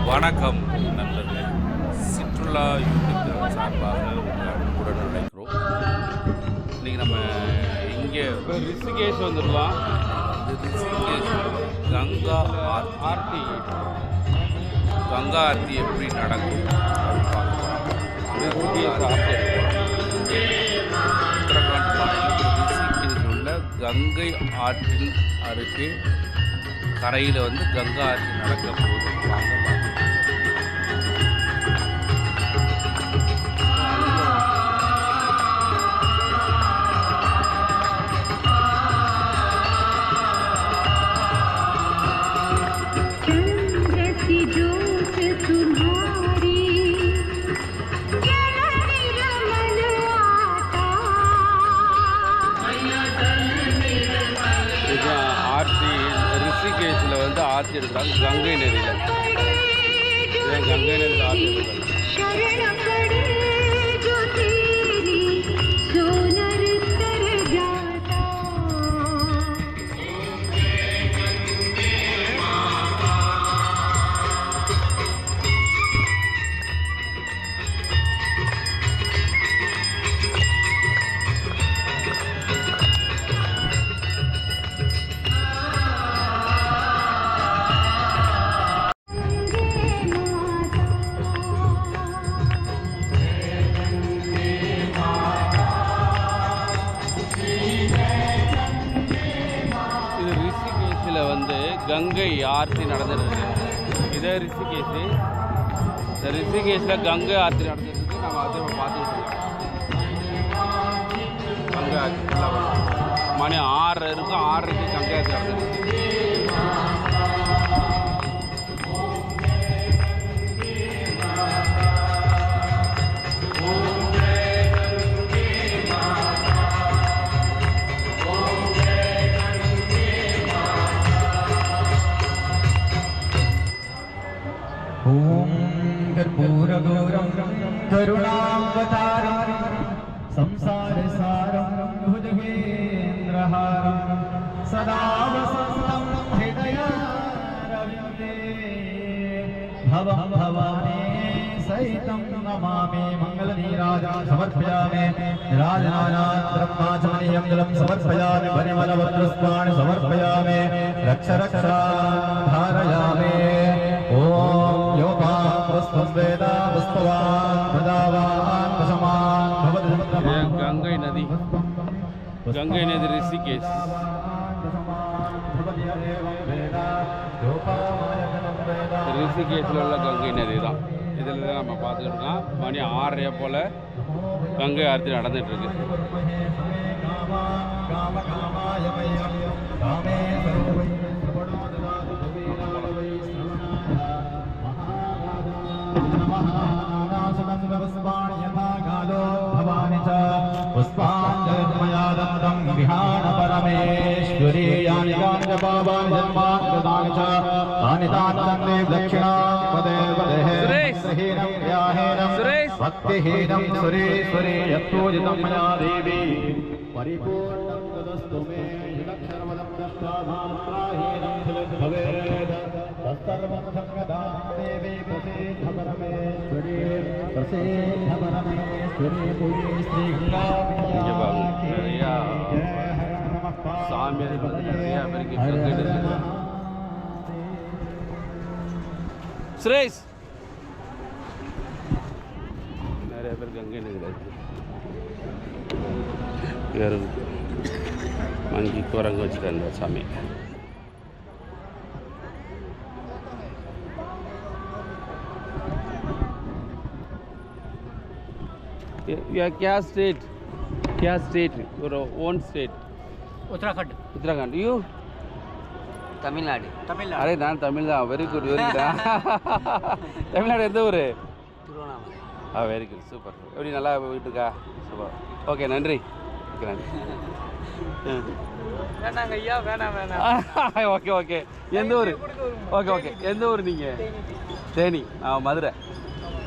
வணக்கம் நண்பர்களே, சிற்றுலா யூடியூப் சார்பாக உங்கள் அன்புடன் நினைக்கிறோம். இன்றைக்கி நம்ம இங்கே ரிஷிகேஷ் வந்துடலாம். ரிஷிகேஷ் கங்கா ஆர்த்தி எப்படி நடக்கும் உத்தரகாண்ட் மாநிலம் ரிஷிகேஷில் உள்ள கங்கை ஆற்றின் அருகே கரையில் கங்கா ஆற்றி நடக்க போகுது. வாங்க ரிஷிகேஷில் ஆர்த்தி எடுக்கிறாங்க. கங்கை நதியில் கங்கை நதியில் ஆர்த்தி எடுக்கிறாங்க. கங்கை ஆர்த்தி நடந்துருக்கு. இதே ரிஷிகேஷ். இந்த ரிஷிகேஷில் கங்கை ஆர்த்தி நடந்துருக்கு. நம்ம அதை பார்த்துக்கிட்டு கங்கை ஆர்த்தி மணி 6 இருக்கும். 6க்கு கங்கை ஆர்த்தி நடந்துருக்கு. कर्पूरगौरं करुणावतारं संसारसारं भुजगेन्द्रहारं सदा वसन्तं हृदयारविन्दे भवं भवानी सहितं नमामि. मङ्गलनीराजं समर्पयामि. राजनानाद्रह्माचमनीयं जलं समर्पयामि. परिमलवस्त्राणि समर्पयामि. रक्ष रक्षा धारयामि. ॐ गंगई नदी ऋषिकेश. ரிஷிகேஷில் உள்ள கங்கை நதி தான். இதில் தான் நம்ம பார்த்துக்கிட்டு இருக்கோம். மணி 6:30 போல் கங்கை ஆர்த்தி நடந்துகிட்ருக்கு. पुष्पाञ्जलिर्मयादन्तं विहाण परमेश्वरी यानि गाञ्जपावानि जन्मान्तदानि च तानि तानि दक्षिणां पदे पदेः श्रीहीनं व्याहेनं भक्तिहीनं सुरेश्वरी यत्पूजितं मया देवी परिपूर्णं तदस्तु मे यदक्षरवदं दष्टाभात्राहीनं भवेत् तत्सर्वं संगदां देवी प्रसीद्ध परमेश्वरी प्रसीद्ध परमेश्वरी पूजी श्री गंगा சாமி நிறையா பேருக்கு சுரேஷ் நிறைய பேருக்கு அங்கே கிடையாது. மங்கி குரங்கு வச்சுருக்காங்க சாமி. क्या state your own state? Uttarakhand. You? Tamil Nadu. அரே நான் தமிழ் தான். வெரி குட் தமிழ்நாடு எந்த ஊர்? திருவண்ணாமலை. Very good super. எப்படி நல்லா போயிட்டு இருக்கா? சூப்பர். ஓகே நன்றி. ஓகே நன்றி. வேணாங்க ஐயா வேணாம் ஓகே ஓகே எந்த ஊர் ஓகே ஓகே எந்த ஊர் நீங்கள் தேனி மதுரை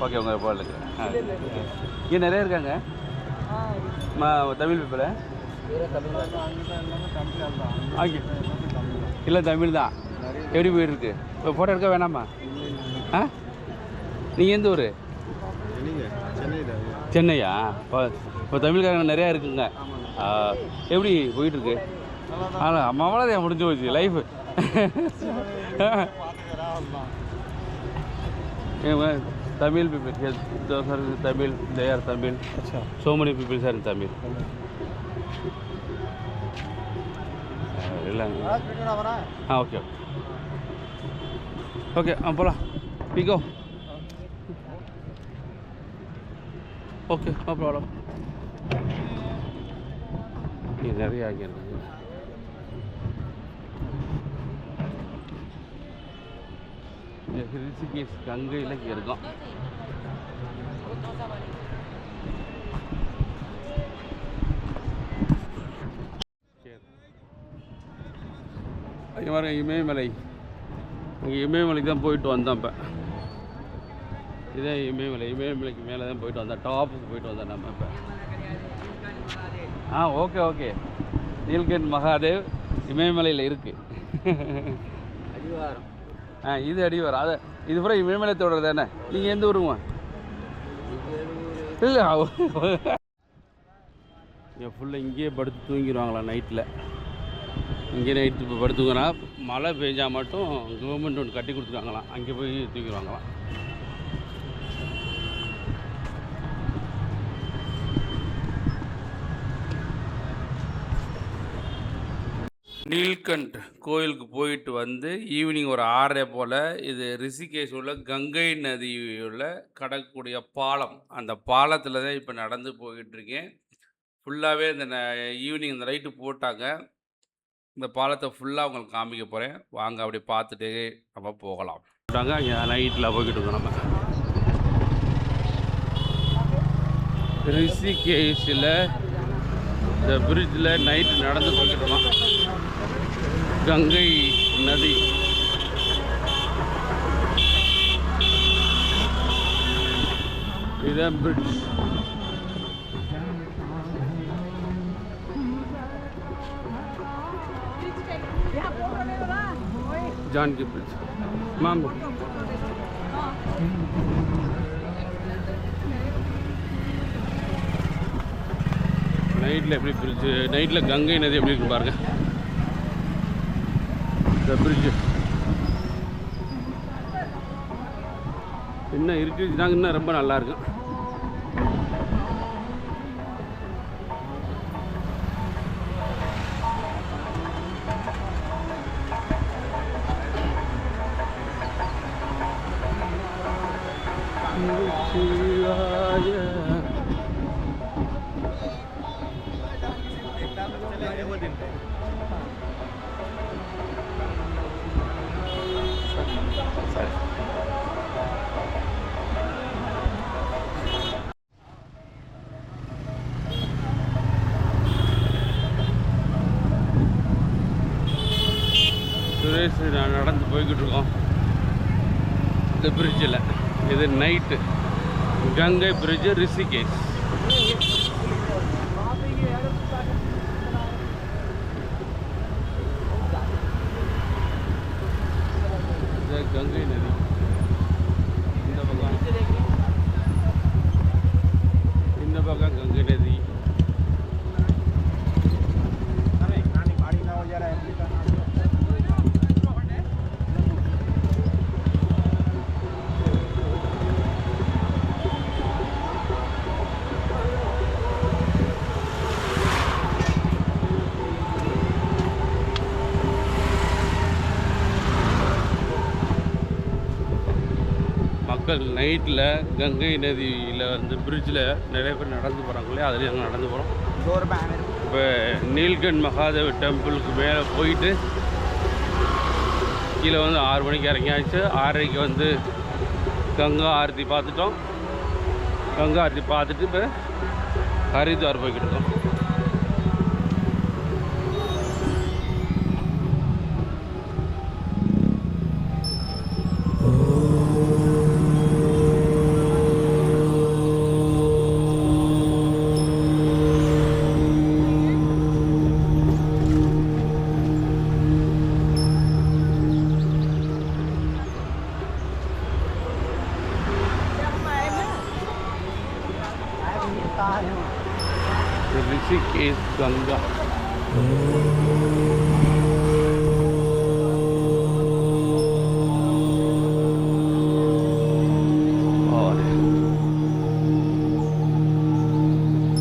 ஓகே உங்கள் போலுக்கு இங்கே நிறைய இருக்காங்க தமிழ் பீப்பிள் ஓகே இல்லை தமிழ் தான் எப்படி போயிருக்கு இப்போ ஃபோட்டோ எடுக்க வேணாமா ஆ நீங்கள் எந்த ஊர் சென்னையா இப்போ தமிழ்காரங்க நிறையா இருக்குங்க எப்படி போயிட்டுருக்கு அவ்வளோதான் முடிஞ்சு போச்சு life Tamil people, yes, those are Tamil, they are Tamil. Achha. So many people are in Tamil. Okay. Okay, போலாம். We go. Okay, no problem. இது நிறைய ஆகி இருக்கு. ரிஷிகேஷ் கங்கையில் இங்கே இருக்கோம். இங்கே பாருங்க இமயமலை. இங்கே இமயமலைக்கு தான் போயிட்டு வந்தோம். இப்போ இதே இமயமலைக்கு மேலே தான் போயிட்டு வந்தோம். டாப்புக்கு போயிட்டு வந்தோம் நம்ம இப்போ. Okay okay. நீல்கண்ட் மகாதேவ் இமயமலையில் இருக்குது. இது அடிவாரம். அதை இது பூரா இமயமலை தொடர் தானே. நீங்கள் எந்த ஊருங்க? இல்லை இங்கே ஃபுல்லாக இங்கேயே படுத்து தூங்கிடுவாங்களா நைட்டில். இங்கே நைட்டு இப்போ படுத்துங்கன்னா மழை பெஞ்சால் மட்டும் கவர்மெண்ட் ஒன்று கட்டி கொடுத்துருக்காங்களாம். அங்கே போய் தூங்கிடுவாங்களாம். நீல்கண்ட் கோயிலுக்கு போயிட்டு வந்து ஈவினிங் ஒரு 6:30 போல் இது ரிஷிகேஷ் உள்ள கங்கை நதியுள்ள கடக்கக்கூடிய பாலம். அந்த பாலத்தில் தான் இப்போ நடந்து போயிட்டுருக்கேன். ஃபுல்லாகவே இந்த ஈவினிங் இந்த லைட்டு போட்டாங்க. இந்த பாலத்தை ஃபுல்லாக உங்களுக்கு காமிக்க போகிறேன். வாங்க அப்படி பார்த்துட்டு நம்ம போகலாம். போட்டாங்க அங்கே நைட்டில் போய்கிட்டு இருக்கோம். நம்ம ரிஷிகேஷில் இந்த பிரிட்ஜில் நைட்டு நடந்து போய்கிட்டு இருக்கோம். கங்கை நதி இதுதான் பிரிட்ஜ். Yankee bridge ma'am. நைட்டில் எப்படி பிரிட்ஜு, நைட்டில் கங்கை நதி எப்படி இருக்கு பாருங்க. இந்த பிரிட்ஜு இன்னும் இருக்குதுனாங்க, இன்னும் ரொம்ப நல்லாயிருக்கும். சுரேஷ் நான் நடந்து போய்கிட்டு இருக்கோம் இந்த பிரிட்ஜில். இது நைட்டு கங்கை பிரிட்ஜு ரிஷிகேஷ். கங்கை நதி இந்த பக்கம் கங்கை நதி. மக்கள் நைட்டில் கங்கை நதியில் வந்து பிரிட்ஜில் நிறைய பேர் நடந்து போகிறாங்களே, அதுலேயும் நாங்கள் நடந்து போகிறோம். இப்போ நீல்கண்ட் மகாதேவ் டெம்பிளுக்கு மேலே போயிட்டு கீழே வந்து 6 மணிக்கு இறங்கியாச்சு. 6:30க்கு வந்து கங்கா ஆரத்தி பார்த்துட்டோம். கங்கா ஆரத்தி பார்த்துட்டு இப்போ ஹரித்வார் போய்கிட்டு இருக்கோம். ரிஷிகேஷ் கங்கா.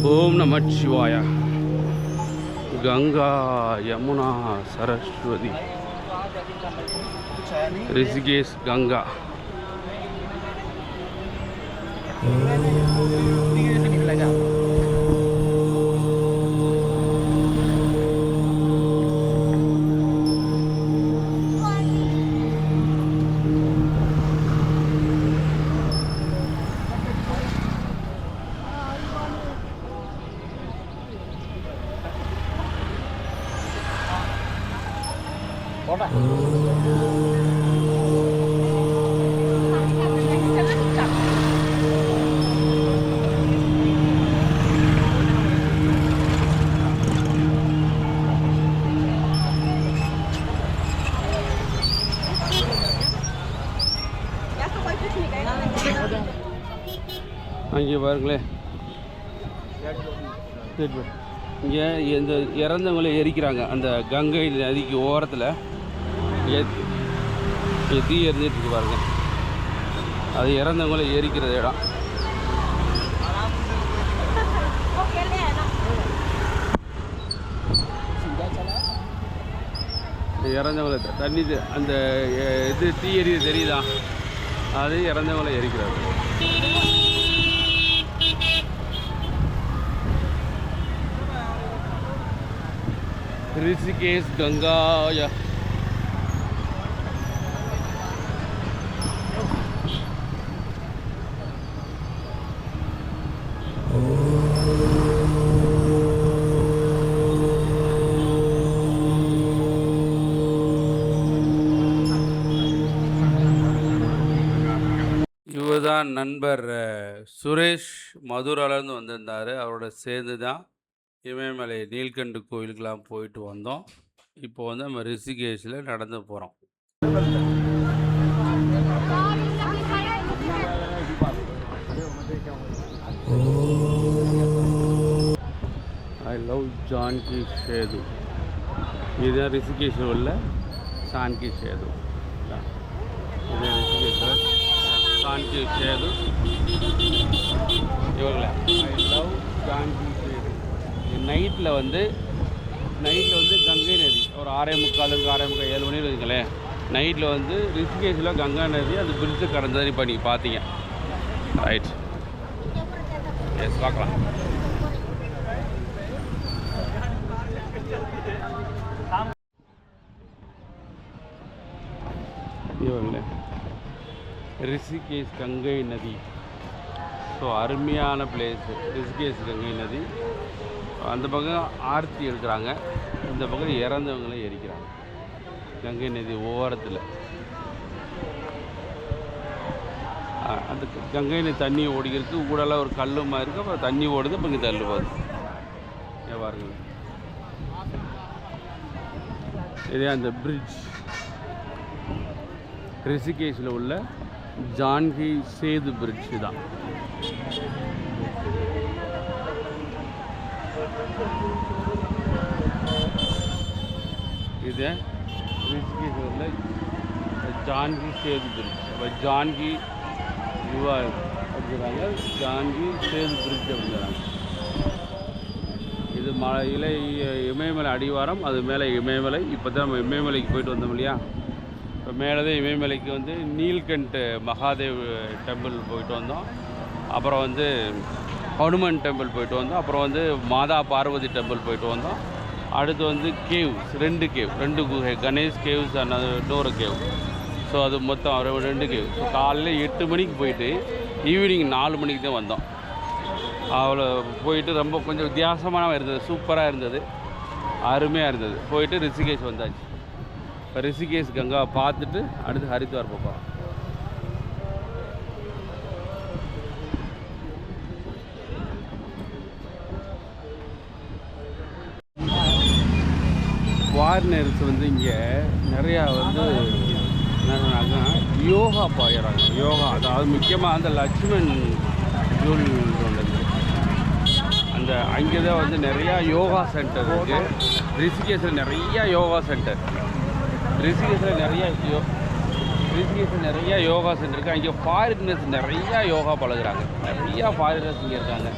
ஓம் நம சிவாய. கங்கா யமுனா சரஸ்வதி ரிஷிகேஷ் கங்கா. அங்கே பாருங்களேன், இங்கே இந்த இறந்தவங்களை எரிக்கிறாங்க. அந்த கங்கை நதிக்கு ஓரத்தில் தீ எரிஞ்சிட்டு இருக்கு பாருங்க. அது இறந்தவங்களை எரிக்கிற இடம். இறந்தவங்களை தண்ணி அந்த இது தீ எரிய தெரியுதா, அது இறந்தவங்களை எரிக்கிறாரு. ரிஷிகேஷ் கங்காய. இவர்தான் நண்பர் சுரேஷ், மதுராலேருந்து வந்திருந்தார். அவரோட சேர்ந்து தான் இமயமலை நீல்கண்டு கோயிலுக்கெல்லாம் போயிட்டு வந்தோம். இப்போ வந்து நம்ம ரிஷிகேஷில் நடந்து போகிறோம். I love Janki Setu. இதுதான் ரிஷிகேஷில் உள்ள ஜான்கி சேது. இது ரிஷிகேஷில் ஜான்கி சேது. இவங்கள ஐ லவ் ஜான்கி சேது. நைட்டில் வந்து கங்கை நதி ஒரு 6:45 7 மணி இருக்குங்களேன். நைட்டில் வந்து ரிஷிகேஷில் கங்கா நதி அந்த பிரிட்ஜை கடந்தது இப்போ நீங்கள் பார்த்தீங்க. ரைட், எஸ் பார்க்கலாம். இவங்களே ரிஷிகேஷ் கங்கை நதி. ஸோ அருமையான பிளேஸு ரிஷிகேஷ் கங்கை நதி. அந்த பக்கம் ஆர்த்தி எடுக்கிறாங்க, இந்த பக்கம் இறந்தவங்களை எரிக்கிறாங்க. கங்கை நதி ஓரத்தில் அந்த கங்கை நதி தண்ணி ஓடிக்கிறதுக்கு ஊடெல்லாம் ஒரு கல் மாதிரி இருக்குது. அப்புறம் தண்ணி ஓடுது, இப்போ இங்கே தள்ளு போகுது. பாருங்க, இதே அந்த பிரிட்ஜ் ரிஷிகேஷில் உள்ள ஜான்கி சேது பிரிட்ஜ் தான். இது ரிஷிகேஷில் உள்ள ஜான்கி சேது பிரிட்ஜ். இப்போ ஜான்கி யுவா அப்படிங்கிறாங்க, ஜான்கி சேது பிரிட்ஜ் அப்படிங்கிறாங்க. இது மலையில் இமயமலை அடிவாரம், அது மேலே இமயமலை. இப்போ தான் நம்ம இமயமலைக்கு போயிட்டு வந்தோம் இல்லையா. இப்போ மேலே தான் இமயமலைக்கு வந்து நீல்கண்ட் மகாதேவ் டெம்பிள் போயிட்டு வந்தோம். அப்புறம் வந்து ஹனுமன் டெம்பிள் போயிட்டு வந்தோம். அப்புறம் வந்து மாதா பார்வதி டெம்பிள் போயிட்டு வந்தோம். அடுத்து வந்து கேவ்ஸ், 2 குகை, கணேஷ் கேவ்ஸ் இன்னொரு கேவ். ஸோ அது மொத்தம் 2 கேவ். ஸோ காலையில் 8 மணிக்கு போயிட்டு ஈவினிங் 4 மணிக்கு தான் வந்தோம். அவ்வளோ போயிட்டு ரொம்ப கொஞ்சம் வித்தியாசமாக இருந்தது, சூப்பராக இருந்தது, அருமையாக இருந்தது. போயிட்டு ரிஷிகேஷ் வந்தாச்சு. இப்போ ரிஷிகேஷ் கங்கா பார்த்துட்டு அடுத்து ஹரித்வார் போகிறோம். ஃபாரினர்ஸ் வந்து இங்கே நிறையா வந்து என்ன சொன்னாங்கன்னா யோகா போயிடறாங்க. யோகா, அதாவது முக்கியமாக அந்த லக்ஷ்மன் ஜூல் உள்ளது, அந்த அந்த அங்கே தான் வந்து நிறையா யோகா சென்டர் இருக்குது. ரிஷிகேஷில் நிறையா யோகா சென்டர், ரிஷிகேஷில் நிறையா யோகா சென்டர் இருக்குது. அங்கே ஃபாரினர்ஸ் நிறையா யோகா பழகுறாங்க, நிறையா ஃபாரினர்ஸ் இங்கே இருக்காங்க.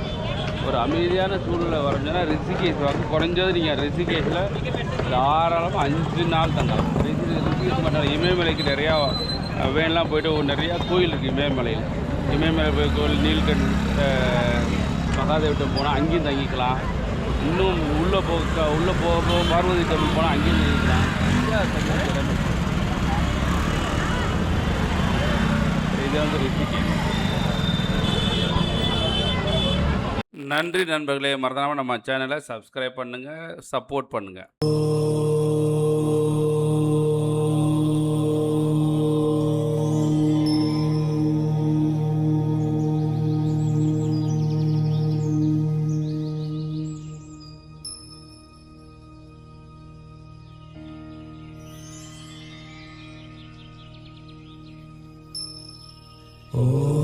ஒரு அமைதியான சூழ்நிலை வரணும்னா ரிஷிகேஷ் வாங்க. குறைஞ்சது நீங்கள் ரிஷிகேஷில் தாராளமாக 5 நாள் தங்கலாம். ரிஷிகேஷ் மட்டும் இமயமலைக்கு நிறையா வேன்லாம் போய்ட்டு நிறையா கோயில் இருக்குது. இமயமலை போய் கோயில், நீல்கண்ட் மகாதேவட்டம் போனால் அங்கேயும் தங்கிக்கலாம். இன்னும் உள்ளே போக பார்வதி டெம்பிள் போனால் அங்கேயும் தங்கிக்கலாம். இது வந்து ரிஷிகேஷ். நன்றி நண்பர்களே, மறந்துடாமல் நம்ம சேனலை சப்ஸ்கிரைப் பண்ணுங்கள், சப்போர்ட் பண்ணுங்கள். Oh